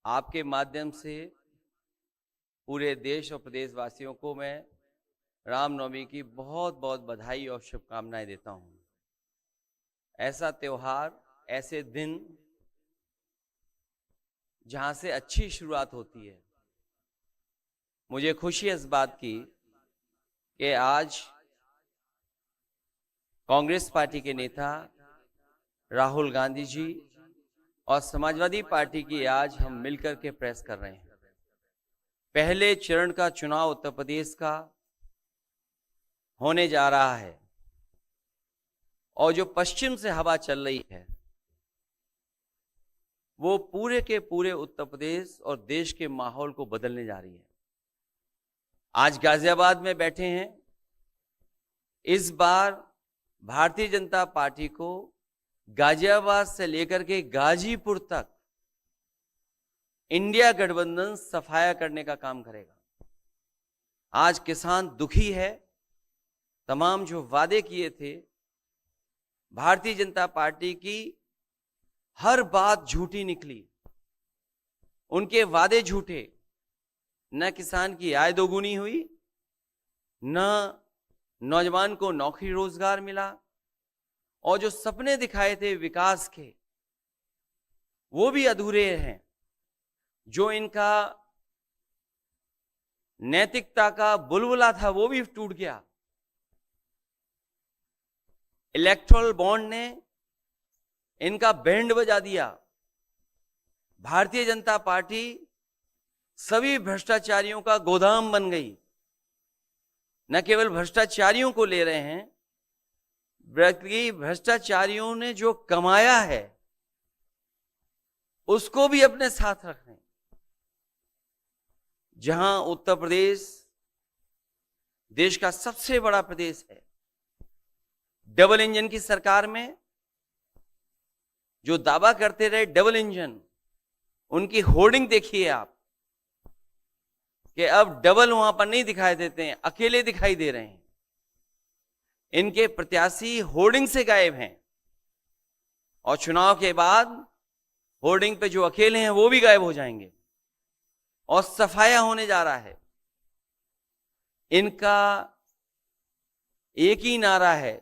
आपके माध्यम से पूरे देश और प्रदेशवासियों को मैं रामनवमी की बहुत बहुत बधाई और शुभकामनाएं देता हूं। ऐसा त्योहार, ऐसे दिन जहां से अच्छी शुरुआत होती है। मुझे खुशी है इस बात की कि आज कांग्रेस पार्टी के नेता राहुल गांधी जी और समाजवादी पार्टी की आज हम मिलकर के प्रेस कर रहे हैं। पहले चरण का चुनाव उत्तर प्रदेश का होने जा रहा है और जो पश्चिम से हवा चल रही है वो पूरे के पूरे उत्तर प्रदेश और देश के माहौल को बदलने जा रही है। आज गाजियाबाद में बैठे हैं। इस बार भारतीय जनता पार्टी को गाजियाबाद से लेकर के गाजीपुर तक इंडिया गठबंधन सफाया करने का काम करेगा। आज किसान दुखी है। तमाम जो वादे किए थे, भारतीय जनता पार्टी की हर बात झूठी निकली। उनके वादे झूठे। न किसान की आय दोगुनी हुई, न नौजवान को नौकरी रोजगार मिला, और जो सपने दिखाए थे विकास के वो भी अधूरे हैं। जो इनका नैतिकता का बुलबुला था वो भी टूट गया। इलेक्टोरल बॉन्ड ने इनका बैंड बजा दिया। भारतीय जनता पार्टी सभी भ्रष्टाचारियों का गोदाम बन गई। न केवल भ्रष्टाचारियों को ले रहे हैं, बल्कि भ्रष्टाचारियों ने जो कमाया है उसको भी अपने साथ रख रहे हैं। जहां उत्तर प्रदेश देश का सबसे बड़ा प्रदेश है, डबल इंजन की सरकार में जो दावा करते रहे डबल इंजन, उनकी होर्डिंग देखिए आप कि अब डबल वहां पर नहीं दिखाई देते हैं, अकेले दिखाई दे रहे हैं। इनके प्रत्याशी होर्डिंग से गायब हैं और चुनाव के बाद होर्डिंग पे जो अकेले हैं वो भी गायब हो जाएंगे और सफाया होने जा रहा है। इनका एक ही नारा है,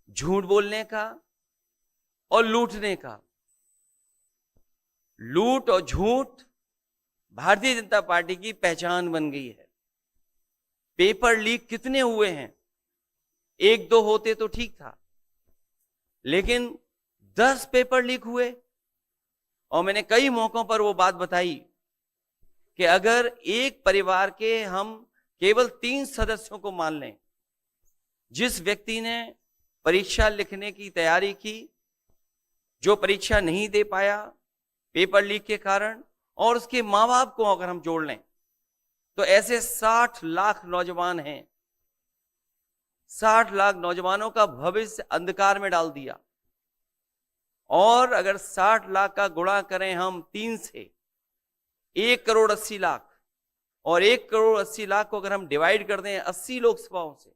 झूठ बोलने का और लूटने का। लूट और झूठ भारतीय जनता पार्टी की पहचान बन गई है। पेपर लीक कितने हुए हैं? एक दो होते तो ठीक था, लेकिन 10 पेपर लीक हुए। और मैंने कई मौकों पर वो बात बताई कि अगर एक परिवार के हम केवल 3 सदस्यों को मान लें, जिस व्यक्ति ने परीक्षा लिखने की तैयारी की, जो परीक्षा नहीं दे पाया पेपर लीक के कारण, और उसके मां बाप को अगर हम जोड़ लें तो ऐसे 60 लाख नौजवान हैं। 60 लाख नौजवानों का भविष्य अंधकार में डाल दिया। और अगर 60 लाख का गुणा करें हम 3 से, 1 करोड़ 80 लाख, और 1 करोड़ 80 लाख को अगर हम डिवाइड कर दें 80 लोकसभाओं से,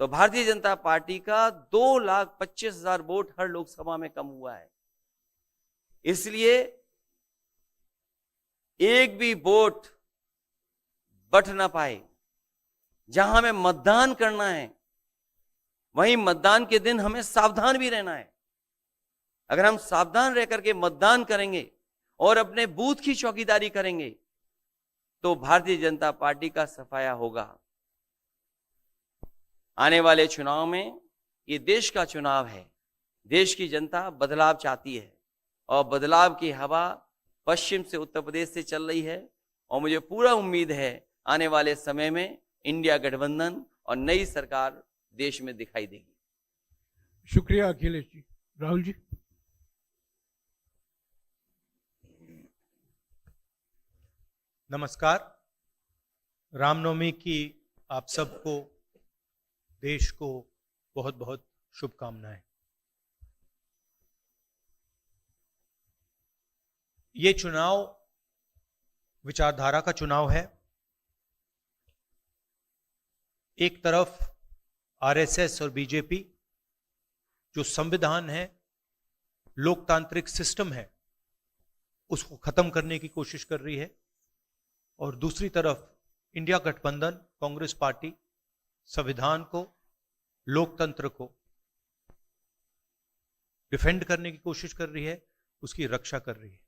तो भारतीय जनता पार्टी का 2,25,000 वोट हर लोकसभा में कम हुआ है। इसलिए एक भी वोट बट ना पाए। जहां हमें मतदान करना है वहीं मतदान के दिन हमें सावधान भी रहना है। अगर हम सावधान रह करके मतदान करेंगे और अपने बूथ की चौकीदारी करेंगे तो भारतीय जनता पार्टी का सफाया होगा। आने वाले चुनाव में, ये देश का चुनाव है, देश की जनता बदलाव चाहती है और बदलाव की हवा पश्चिम से उत्तर प्रदेश से चल रही है। और मुझे पूरा उम्मीद है आने वाले समय में इंडिया गठबंधन और नई सरकार देश में दिखाई देगी। शुक्रिया अखिलेश जी। राहुल जी। नमस्कार। रामनवमी की आप सबको, देश को बहुत बहुत शुभकामनाएं। ये चुनाव विचारधारा का चुनाव है। एक तरफ आरएसएस और बीजेपी, जो संविधान है, लोकतांत्रिक सिस्टम है, उसको खत्म करने की कोशिश कर रही है, और दूसरी तरफ इंडिया गठबंधन कांग्रेस पार्टी संविधान को, लोकतंत्र को डिफेंड करने की कोशिश कर रही है, उसकी रक्षा कर रही है।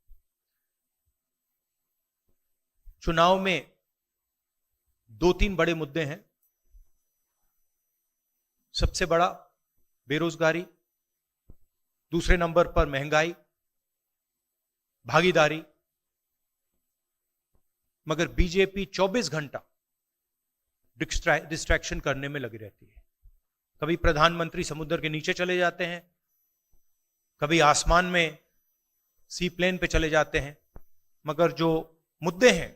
चुनाव में 2-3 बड़े मुद्दे हैं। सबसे बड़ा बेरोजगारी, दूसरे नंबर पर महंगाई, भागीदारी। मगर बीजेपी 24 घंटा डिस्ट्रैक्शन करने में लगी रहती है। कभी प्रधानमंत्री समुद्र के नीचे चले जाते हैं, कभी आसमान में सी प्लेन पे चले जाते हैं, मगर जो मुद्दे हैं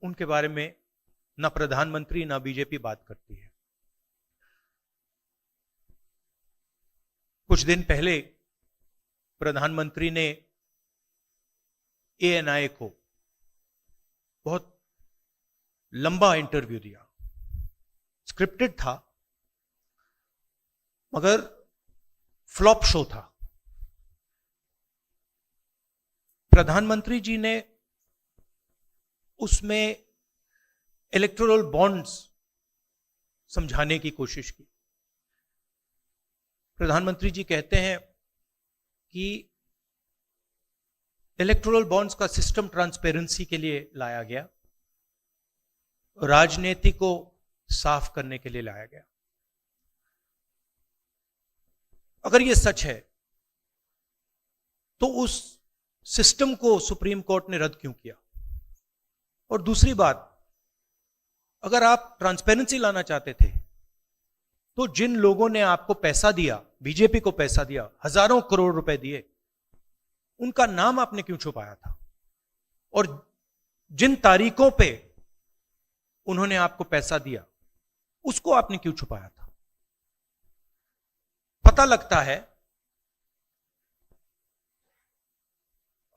उनके बारे में ना प्रधानमंत्री ना बीजेपी बात करती है। कुछ दिन पहले प्रधानमंत्री ने ANI को बहुत लंबा इंटरव्यू दिया, स्क्रिप्टेड था मगर फ्लॉप शो था। प्रधानमंत्री जी ने उसमें इलेक्टोरल बॉन्ड्स समझाने की कोशिश की। प्रधानमंत्री जी कहते हैं कि इलेक्टोरल बॉन्ड्स का सिस्टम ट्रांसपेरेंसी के लिए लाया गया, राजनीति को साफ करने के लिए लाया गया। अगर यह सच है तो उस सिस्टम को सुप्रीम कोर्ट ने रद्द क्यों किया? और दूसरी बात, अगर आप ट्रांसपेरेंसी लाना चाहते थे तो जिन लोगों ने आपको पैसा दिया, बीजेपी को पैसा दिया, हजारों करोड़ रुपए दिए, उनका नाम आपने क्यों छुपाया था? और जिन तारीखों पे उन्होंने आपको पैसा दिया उसको आपने क्यों छुपाया था? पता लगता है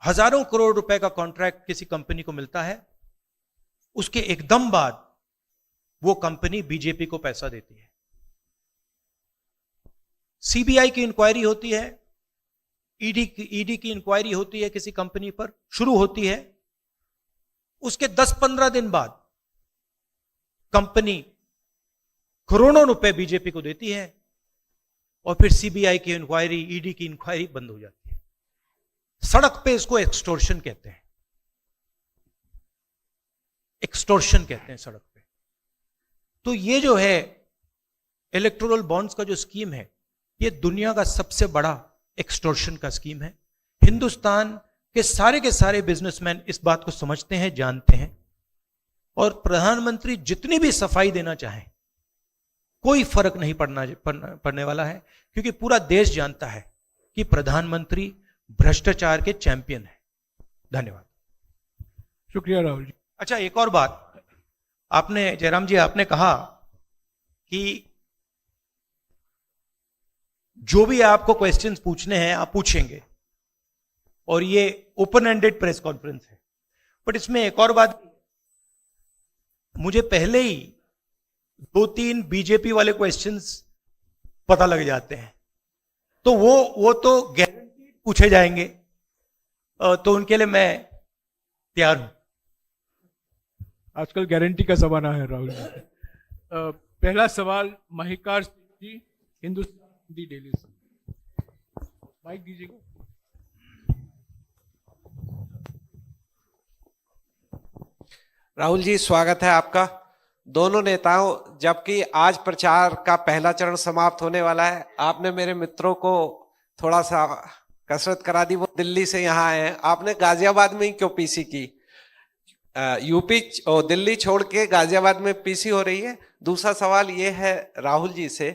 हजारों करोड़ रुपए का कॉन्ट्रैक्ट किसी कंपनी को मिलता है, उसके एकदम बाद वो कंपनी बीजेपी को पैसा देती है। सीबीआई की इंक्वायरी होती है, ईडी की इंक्वायरी होती है, किसी कंपनी पर शुरू होती है, उसके 10-15 दिन बाद कंपनी करोड़ों रुपए बीजेपी को देती है और फिर सीबीआई की इंक्वायरी, ईडी की इंक्वायरी बंद हो जाती है। सड़क पे इसको एक्सटोर्शन कहते हैं, एक्सटोर्शन कहते हैं सड़क पे। तो ये जो है इलेक्टोरल बॉन्ड्स का जो स्कीम है, ये दुनिया का सबसे बड़ा एक्सटोर्शन का स्कीम है। हिंदुस्तान के सारे बिजनेसमैन इस बात को समझते हैं, जानते हैं, और प्रधानमंत्री जितनी भी सफाई देना चाहें कोई फर्क नहीं पड़ने वाला है, क्योंकि पूरा देश जानता है कि प्रधानमंत्री भ्रष्टाचार के चैंपियन है। धन्यवाद। शुक्रिया राहुल जी। अच्छा, एक और बात, आपने जयराम जी आपने कहा कि जो भी आपको क्वेश्चंस पूछने हैं आप पूछेंगे, और ये ओपन एंडेड प्रेस कॉन्फ्रेंस है। बट इसमें एक और बात, मुझे पहले ही 2-3 बीजेपी वाले क्वेश्चंस पता लग जाते हैं, तो वो तो गारंटी पूछे जाएंगे, तो उनके लिए मैं तैयार हूं। आजकल गारंटी का जमाना है राहुल जी। पहला सवाल महिकार जी, हिंदुस्तान हिंदी डेली से। माइक दीजिएगा। राहुल जी, स्वागत है आपका। दोनों नेताओं, जबकि आज प्रचार का पहला चरण समाप्त होने वाला है, आपने मेरे मित्रों को थोड़ा सा कसरत करा दी। वो दिल्ली से यहाँ आए हैं, आपने गाजियाबाद में ही क्यों पीसी की? यूपी और दिल्ली छोड़ के गाजियाबाद में पीसी हो रही है। दूसरा सवाल ये है राहुल जी से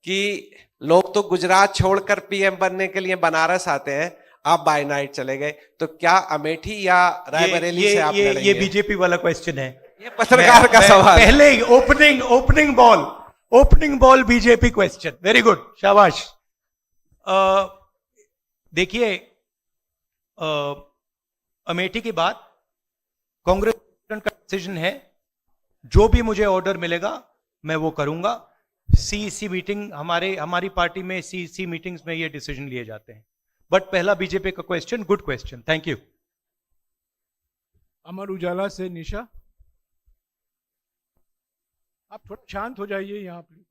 कि लोग तो गुजरात छोड़कर पीएम बनने के लिए बनारस आते हैं, आप बाय नाइट चले गए, तो क्या अमेठी या रायबरेली से आप लड़ेंगे? ये बीजेपी वाला क्वेश्चन है, ये पत्रकार का सवाल। पहले ही opening ball BJP question. Very good, शाबाश। देखिए, अमेठी की बात कांग्रेस का डिसीजन है, जो भी मुझे ऑर्डर मिलेगा मैं वो करूंगा। सीईसी मीटिंग, हमारी पार्टी में सीईसी मीटिंग्स में ये डिसीजन लिए जाते हैं। बट पहला बीजेपी का question, good question, thank you. Amar Ujala से निशा। आप थोड़ा शांत हो जाइए यहाँ पे।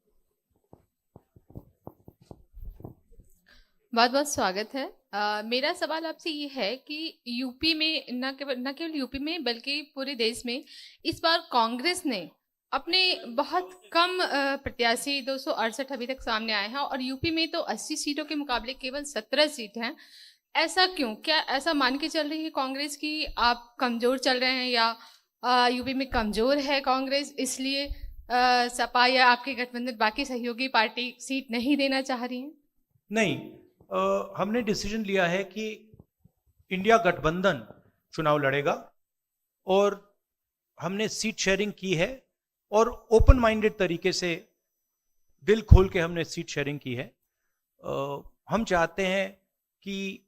बहुत बहुत स्वागत है। मेरा सवाल आपसे ये है कि यूपी में न केवल यूपी में बल्कि पूरे देश में इस बार कांग्रेस ने अपने बहुत कम प्रत्याशी 268 अभी तक सामने आए हैं और यूपी में तो 80 सीटों के मुकाबले केवल 17 सीट हैं। ऐसा क्यों? क्या ऐसा मान के चल रही है कांग्रेस की आप कमजोर चल रहे हैं या यूपी में कमजोर है कांग्रेस इसलिए सपा या आपके गठबंधन बाकी सहयोगी पार्टी सीट नहीं देना चाह रही है? नहीं, हमने डिसीजन लिया है कि इंडिया गठबंधन चुनाव लड़ेगा और हमने सीट शेयरिंग की है और ओपन माइंडेड तरीके से दिल खोल के हमने सीट शेयरिंग की है। हम चाहते हैं कि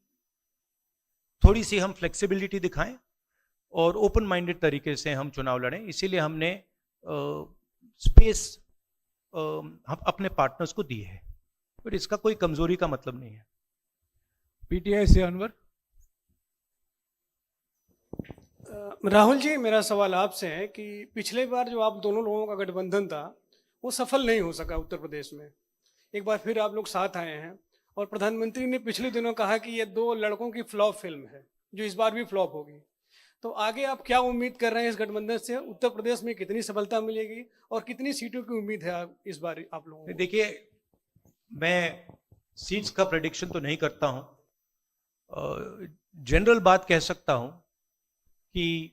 थोड़ी सी हम फ्लेक्सिबिलिटी दिखाएं और ओपन माइंडेड तरीके से हम चुनाव लड़ें, इसीलिए हमने स्पेस हम अपने पार्टनर्स को दी है, पर इसका कोई कमजोरी का मतलब नहीं है। पीटीआई से अनवर। राहुल जी, मेरा सवाल आपसे है कि पिछले बार जो आप दोनों लोगों का गठबंधन था वो सफल नहीं हो सका उत्तर प्रदेश में। एक बार फिर आप लोग साथ आए हैं और प्रधानमंत्री ने पिछले दिनों कहा कि ये 2 लड़कों की फ्लॉप फिल्म है जो इस बार भी फ्लॉप होगी। तो आगे आप क्या उम्मीद कर रहे हैं इस गठबंधन से? उत्तर प्रदेश में कितनी सफलता मिलेगी और कितनी सीटों की उम्मीद है इस बार आप लोगों को? देखिए, मैं सीट्स का प्रेडिक्शन तो नहीं करता हूं। जनरल बात कह सकता हूं कि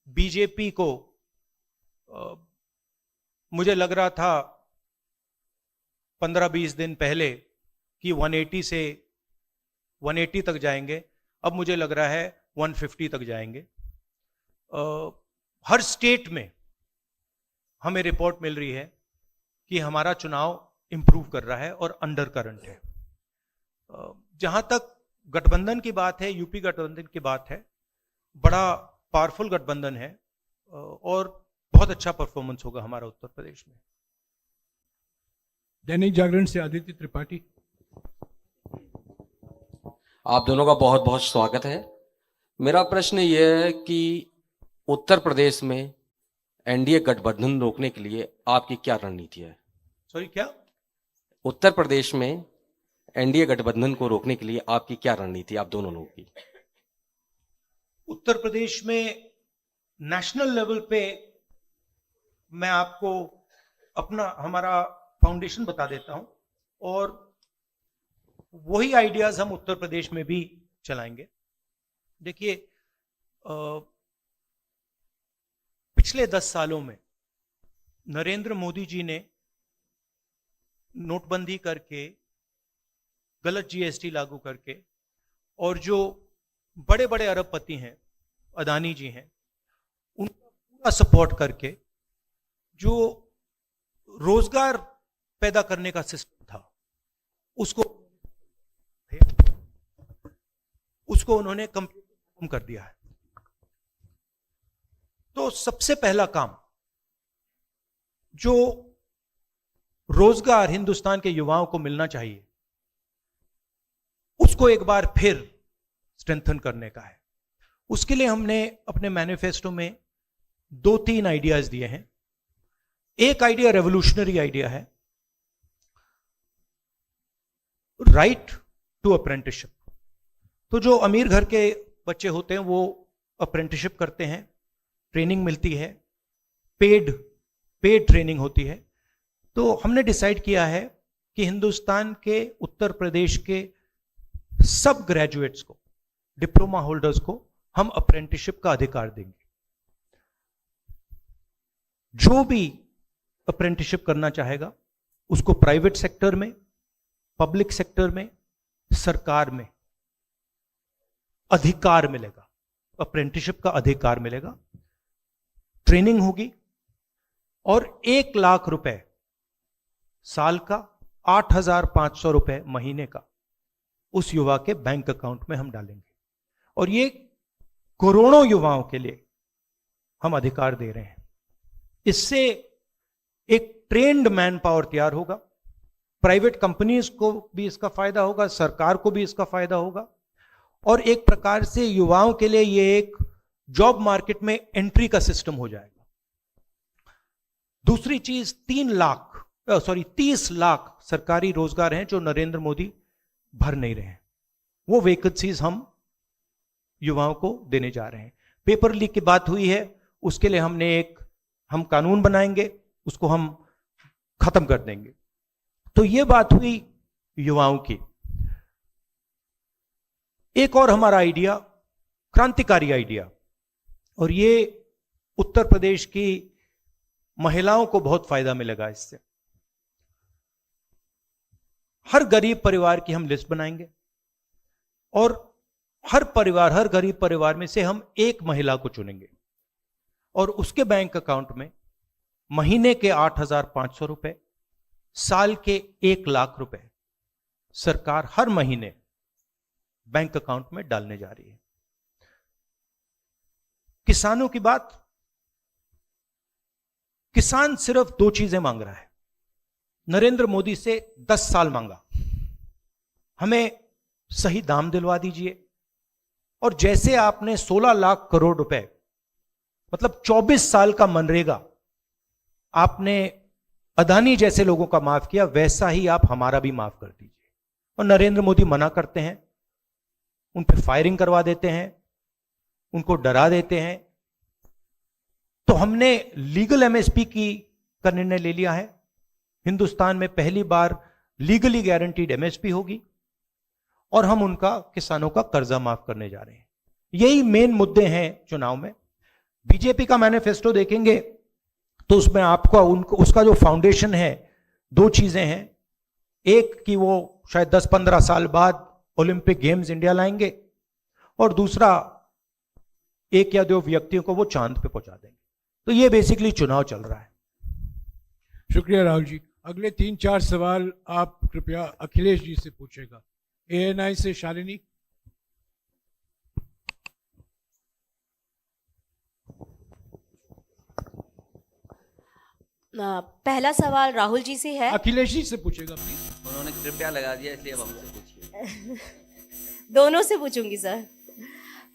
बीजेपी को मुझे लग रहा था 15-20 दिन पहले कि 180 से 180 तक जाएंगे, अब मुझे लग रहा है 150 तक जाएंगे। हर स्टेट में हमें रिपोर्ट मिल रही है कि हमारा चुनाव इंप्रूव कर रहा है और अंडर करंट है। जहां तक गठबंधन की बात है, यूपी गठबंधन की बात है, बड़ा पावरफुल गठबंधन है और बहुत अच्छा परफॉर्मेंस होगा हमारा उत्तर प्रदेश में। दैनिक जागरण से आदित्य त्रिपाठी। आप दोनों का बहुत बहुत स्वागत है। मेरा प्रश्न यह है कि उत्तर प्रदेश में एनडीए गठबंधन रोकने के लिए आपकी क्या रणनीति है? सॉरी, क्या? उत्तर प्रदेश में एनडीए गठबंधन को रोकने के लिए आपकी क्या रणनीति आप दोनों लोगों की? उत्तर प्रदेश में नेशनल लेवल पे मैं आपको हमारा फाउंडेशन बता देता हूं और वही आइडियाज हम उत्तर प्रदेश में भी चलाएंगे। देखिए, पिछले 10 सालों में नरेंद्र मोदी जी ने नोटबंदी करके, गलत जीएसटी लागू करके और जो बड़े बड़े अरबपति हैं, अदानी जी हैं, उनका पूरा सपोर्ट करके जो रोजगार पैदा करने का सिस्टम था उसको उन्होंने कम कर दिया है। तो सबसे पहला काम जो रोजगार हिंदुस्तान के युवाओं को मिलना चाहिए उसको एक बार फिर स्ट्रेंथन करने का है। उसके लिए हमने अपने मैनिफेस्टो में 2-3 आइडियाज दिए हैं। एक आइडिया रेवोल्यूशनरी आइडिया है, राइट टू अप्रेंटिसशिप। तो जो अमीर घर के बच्चे होते हैं वो अप्रेंटिसशिप करते हैं, ट्रेनिंग मिलती है, पेड ट्रेनिंग होती है। तो हमने डिसाइड किया है कि हिंदुस्तान के उत्तर प्रदेश के सब ग्रेजुएट्स को, डिप्लोमा होल्डर्स को हम अप्रेंटिसशिप का अधिकार देंगे। जो भी अप्रेंटिसशिप करना चाहेगा उसको प्राइवेट सेक्टर में, पब्लिक सेक्टर में, सरकार में अधिकार मिलेगा, अप्रेंटिसशिप का अधिकार मिलेगा। ट्रेनिंग होगी और 1 लाख रुपए साल का, 8,500 रुपए महीने का उस युवा के बैंक अकाउंट में हम डालेंगे और ये करोड़ों युवाओं के लिए हम अधिकार दे रहे हैं। इससे एक ट्रेन्ड मैन पावर तैयार होगा, प्राइवेट कंपनीज को भी इसका फायदा होगा, सरकार को भी इसका फायदा होगा और एक प्रकार से युवाओं के लिए ये एक जॉब मार्केट में एंट्री का सिस्टम हो जाएगा। दूसरी चीज 30 लाख सरकारी रोजगार हैं जो नरेंद्र मोदी भर नहीं रहे हैं, वो वैकेंसीज हम युवाओं को देने जा रहे हैं। पेपर लीक की बात हुई है, उसके लिए हम कानून बनाएंगे, उसको हम खत्म कर देंगे। तो ये बात हुई युवाओं की। एक और हमारा आइडिया, क्रांतिकारी आइडिया, और ये उत्तर प्रदेश की महिलाओं को बहुत फायदा मिलेगा इससे। हर गरीब परिवार की हम लिस्ट बनाएंगे और हर गरीब परिवार में से हम एक महिला को चुनेंगे और उसके बैंक अकाउंट में महीने के 8,500 रुपए, साल के 1 लाख रुपए सरकार हर महीने बैंक अकाउंट में डालने जा रही है। किसानों की बात, किसान सिर्फ 2 चीजें मांग रहा है। नरेंद्र मोदी से 10 साल मांगा, हमें सही दाम दिलवा दीजिए, और जैसे आपने 16 लाख करोड़ रुपए, मतलब 24 साल का मनरेगा आपने अदानी जैसे लोगों का माफ किया, वैसा ही आप हमारा भी माफ कर दीजिए। और नरेंद्र मोदी मना करते हैं, उन पर फायरिंग करवा देते हैं, उनको डरा देते हैं। तो हमने लीगल एमएसपी का निर्णय ले लिया है। हिंदुस्तान में पहली बार लीगली गारंटीड एमएसपी होगी और हम उनका, किसानों का कर्जा माफ करने जा रहे हैं। यही मेन मुद्दे हैं चुनाव में। बीजेपी का मैनिफेस्टो देखेंगे तो उसमें आपको उसका जो फाउंडेशन है, 2 चीजें हैं। एक कि वो शायद 10-15 साल बाद ओलंपिक गेम्स इंडिया लाएंगे, और दूसरा 1 या 2 व्यक्तियों को वो चांद पे पहुंचा देंगे। तो ये बेसिकली चुनाव चल रहा है। शुक्रिया राहुल जी। अगले 3-4 सवाल आप कृपया अखिलेश जी से पूछेगा। ANI से शालिनी। पहला सवाल राहुल जी से है। अखिलेश जी से पूछेगा प्लीज। उन्होंने कृपया लगा दिया, इसलिए अब हमसे पूछिए। दोनों से पूछूंगी सर।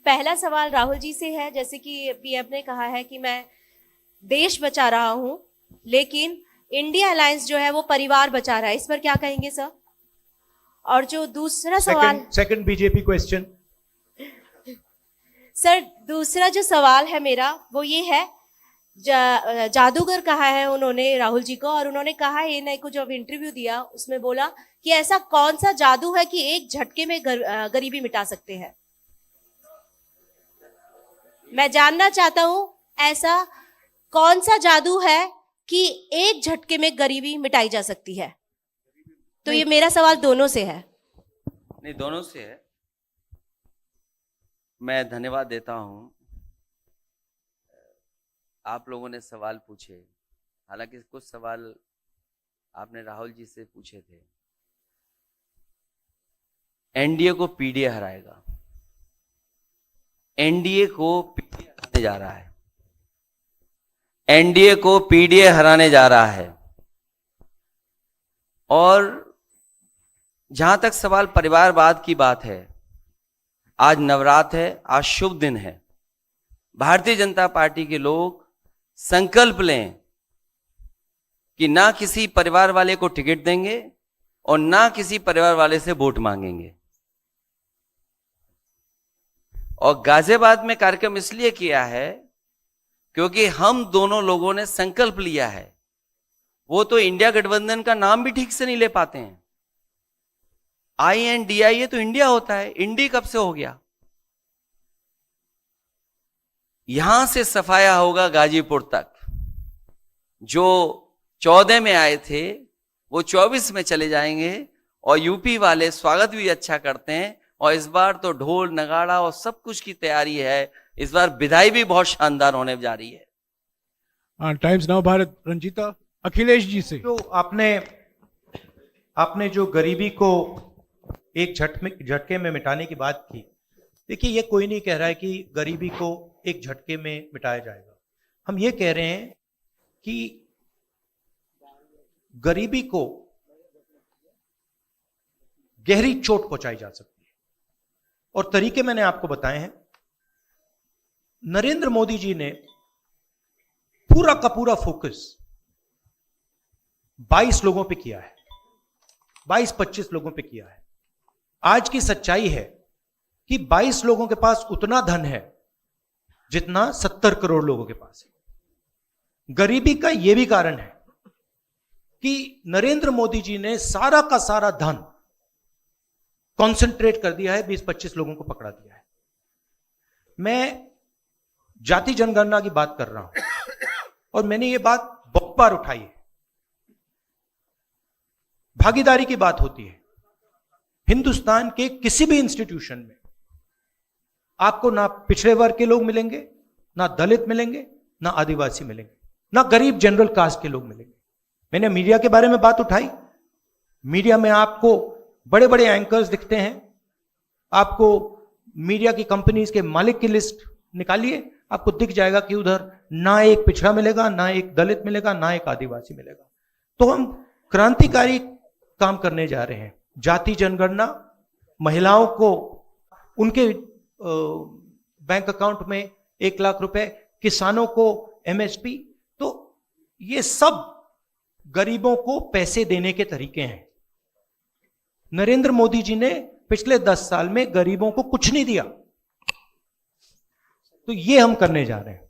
पहला सवाल राहुल जी से है, जैसे कि पीएम ने कहा है कि मैं देश बचा रहा हूं, लेकिन इंडिया अलायंस जो है वो परिवार बचा रहा है, इस पर क्या कहेंगे सर? और जो दूसरा सवाल, सेकंड बीजेपी क्वेश्चन। सर दूसरा जो सवाल है मेरा वो ये है, जादूगर कहा है उन्होंने राहुल जी को, और उन्होंने कहा है ANI को जब इंटरव्यू दिया उसमें बोला कि ऐसा कौन सा जादू है कि एक झटके में गरीबी मिटा सकते हैं। मैं जानना चाहता हूं ऐसा कौन सा जादू है कि एक झटके में गरीबी मिटाई जा सकती है। तो ये मेरा सवाल दोनों से है। नहीं, दोनों से है। मैं धन्यवाद देता हूं, आप लोगों ने सवाल पूछे। हालांकि कुछ सवाल आपने राहुल जी से पूछे थे। एनडीए को पीडीए हराएगा, एनडीए को पीडीए हराने जा रहा है, एनडीए को पीडीए हराने जा रहा है। और जहां तक सवाल परिवारवाद की बात है, आज नवरात्र है, आज शुभ दिन है। भारतीय जनता पार्टी के लोग संकल्प लें कि ना किसी परिवार वाले को टिकट देंगे और ना किसी परिवार वाले से वोट मांगेंगे। और गाजियाबाद में कार्यक्रम इसलिए किया है क्योंकि हम दोनों लोगों ने संकल्प लिया है। वो तो इंडिया गठबंधन का नाम भी ठीक से नहीं ले पाते हैं। INDIA तो इंडिया होता है, इंडी कब से हो गया? यहां से सफाया होगा गाजीपुर तक। जो 14 में आए थे वो 24 में चले जाएंगे, और यूपी वाले स्वागत भी अच्छा करते हैं। और इस बार तो ढोल नगाड़ा और सब कुछ की तैयारी है। इस बार विदाई भी बहुत शानदार होने जा रही है। Times Now Bharat, Ranjeeta. अखिलेश जी से। जो आपने जो गरीबी को एक झटके में मिटाने की बात की, देखिए ये कोई नहीं कह रहा है कि गरीबी को एक झटके में मिटाया जाएगा। हम ये कह रहे हैं कि गरीबी को गहरी चोट पहुंचाई जा सकती है, और तरीके मैंने आपको बताए हैं। नरेंद्र मोदी जी ने पूरा का पूरा फोकस 22 लोगों पे किया है, 22-25 लोगों पे किया है। आज की सच्चाई है कि 22 लोगों के पास उतना धन है जितना 70 करोड़ लोगों के पास है। गरीबी का यह भी कारण है कि नरेंद्र मोदी जी ने सारा का सारा धन कॉन्सेंट्रेट कर दिया है, 20-25 लोगों को पकड़ा दिया है। मैं जाति जनगणना की बात कर रहा हूं और मैंने ये बात बहुत बार उठाई है। भागीदारी की बात होती है। हिंदुस्तान के किसी भी इंस्टीट्यूशन में आपको ना पिछड़े वर्ग के लोग मिलेंगे, ना दलित मिलेंगे, ना आदिवासी मिलेंगे, ना गरीब जनरल कास्ट के लोग मिलेंगे। मैंने मीडिया के बारे में बात उठाई। मीडिया में आपको बड़े बड़े एंकर्स दिखते हैं। आपको मीडिया की कंपनीज के मालिक की लिस्ट निकालिए, आपको दिख जाएगा कि उधर ना एक पिछड़ा मिलेगा, ना एक दलित मिलेगा, ना एक आदिवासी मिलेगा। तो हम क्रांतिकारी काम करने जा रहे हैं। जाति जनगणना, महिलाओं को उनके बैंक अकाउंट में 1 लाख रुपए, किसानों को एमएसपी, तो ये सब गरीबों को पैसे देने के तरीके हैं। नरेंद्र मोदी जी ने पिछले 10 साल में गरीबों को कुछ नहीं दिया, तो ये हम करने जा रहे हैं।